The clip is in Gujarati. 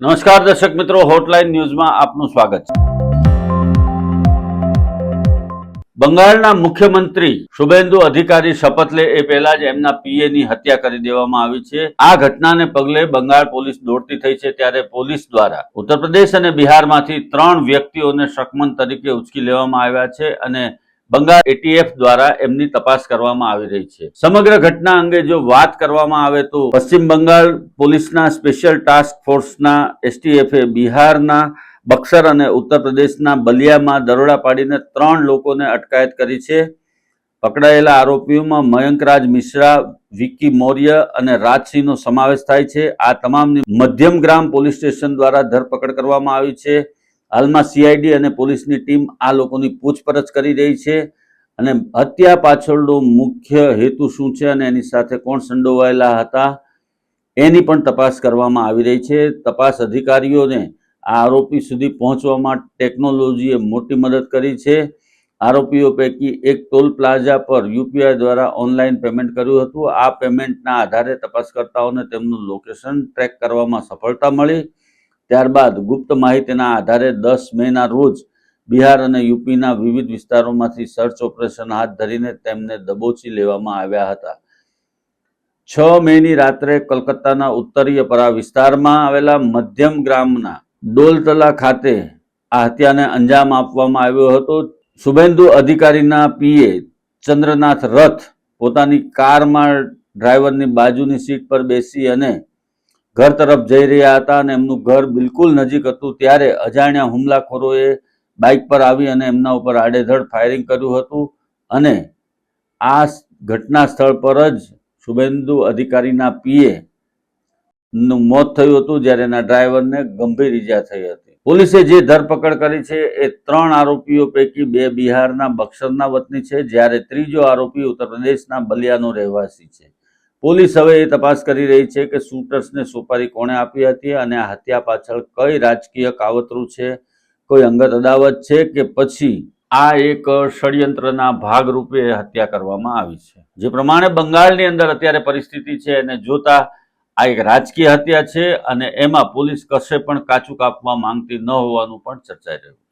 નમસ્કાર દર્શક મિત્રો, હોટલાઇન ન્યૂઝમાં આપનું સ્વાગત છે। બંગાળના મુખ્યમંત્રી શુભેન્દુ અધિકારી શપથ લે એ પહેલા જ એમના પીએની હત્યા કરી દેવામાં આવી છે। આ ઘટનાને પગલે બંગાળ પોલીસ દોડતી થઈ છે, ત્યારે પોલીસ દ્વારા ઉત્તર પ્રદેશ અને બિહારમાંથી 3 વ્યક્તિઓને શકમન તરીકે ઉચકી લેવામાં આવ્યા છે અને બંગાળ એટીએફ દ્વારા એમની તપાસ કરવામાં આવી રહી છે। સમગ્ર ઘટના અંગે જો વાત કરવામાં આવે તો પશ્ચિમ બંગાળ પોલીસના સ્પેશિયલ ટાસ્ક ફોર્સના એસટીએફે બિહારના બક્સર અને ઉત્તર પ્રદેશના બલિયામાં દરોડા પાડીને 3 લોકોને અટકાયત કરી છે। પકડાયેલા આરોપીઓમાં મયંકરાજ મિશ્રા, વિકી મૌર્ય અને રાજસિંહનો સમાવેશ થાય છે। આ તમામની મધ્યમગ્રામ પોલીસ સ્ટેશન દ્વારા ધરપકડ કરવામાં આવી છે। હાલમાં સીઆઈડી અને પોલીસની ટીમ આ લોકોની પૂછપરછ કરી રહી છે અને હત્યા પાછળનો મુખ્ય હેતુ શું છે અને એની સાથે કોણ સંડોવાયેલા હતા એની પણ તપાસ કરવામાં આવી રહી છે। તપાસ અધિકારીઓને આ આરોપી સુધી પહોંચવામાં ટેકનોલોજીએ મોટી મદદ કરી છે। આરોપીઓ પૈકી એક ટોલ પ્લાઝા પર યુપીઆઈ દ્વારા ઓનલાઈન પેમેન્ટ કર્યું હતું। આ પેમેન્ટના આધારે તપાસકર્તાઓને તેમનું લોકેશન ટ્રેક કરવામાં સફળતા મળી। ત્યારબાદ ગુપ્ત માહિતીના આધારે 10 મેના રોજ બિહાર અને યુપીના વિવિધ વિસ્તારોમાંથી સર્ચ ઓપરેશન હાથ ધરીને તેમને દબોચી લેવામાં આવ્યા હતા। 6 મેની રાત્રે કલકત્તાના ઉત્તરીય પરા વિસ્તારમાં આવેલા મધ્યમ ગ્રામના ડોલતલા ખાતે આ હત્યાને અંજામ આપવામાં આવ્યો હતો। શુભેન્દુ અધિકારીના પીએ ચંદ્રનાથ રથ પોતાની કારમાં ડ્રાઈવરની બાજુની સીટ પર બેસી અને ઘર તરફ જઈ રહ્યા હતા અને એમનું ઘર બિલકુલ નજીક હતું, ત્યારે અજાણ્યા હુમલાખોરોએ બાઇક પર આવી અને એમના ઉપર આડેધડ ફાયરિંગ કર્યું હતું અને આ ઘટના સ્થળ પર જ શુભેન્દુ અધિકારીના પીએ નું મોત થયું હતું, જ્યારે એના ડ્રાઈવરને ગંભીર ઈજા થઈ હતી। પોલીસે જે ધરપકડ કરી છે એ 3 આરોપીઓ પૈકી 2 બિહારના બક્સરના વતની છે, જ્યારે ત્રીજો આરોપી ઉત્તર પ્રદેશના બલિયાનો રહેવાસી છે। પોલીસ હવે એ તપાસ કરી રહી છે કે શૂટર્સને સોપારી કોણે આપી હતી અને આ હત્યા પાછળ કઈ રાજકીય કાવતરું છે, કોઈ અંગત અદાવત છે કે પછી આ એક ષડયંત્રના ભાગરૂપે હત્યા કરવામાં આવી છે। જે પ્રમાણે બંગાળની અંદર અત્યારે પરિસ્થિતિ છે એને જોતા આ એક રાજકીય હત્યા છે અને એમાં પોલીસ કશે પણ કાચું કાપવા માંગતી ન હોવાનું પણ ચર્ચાઈ રહ્યું છે।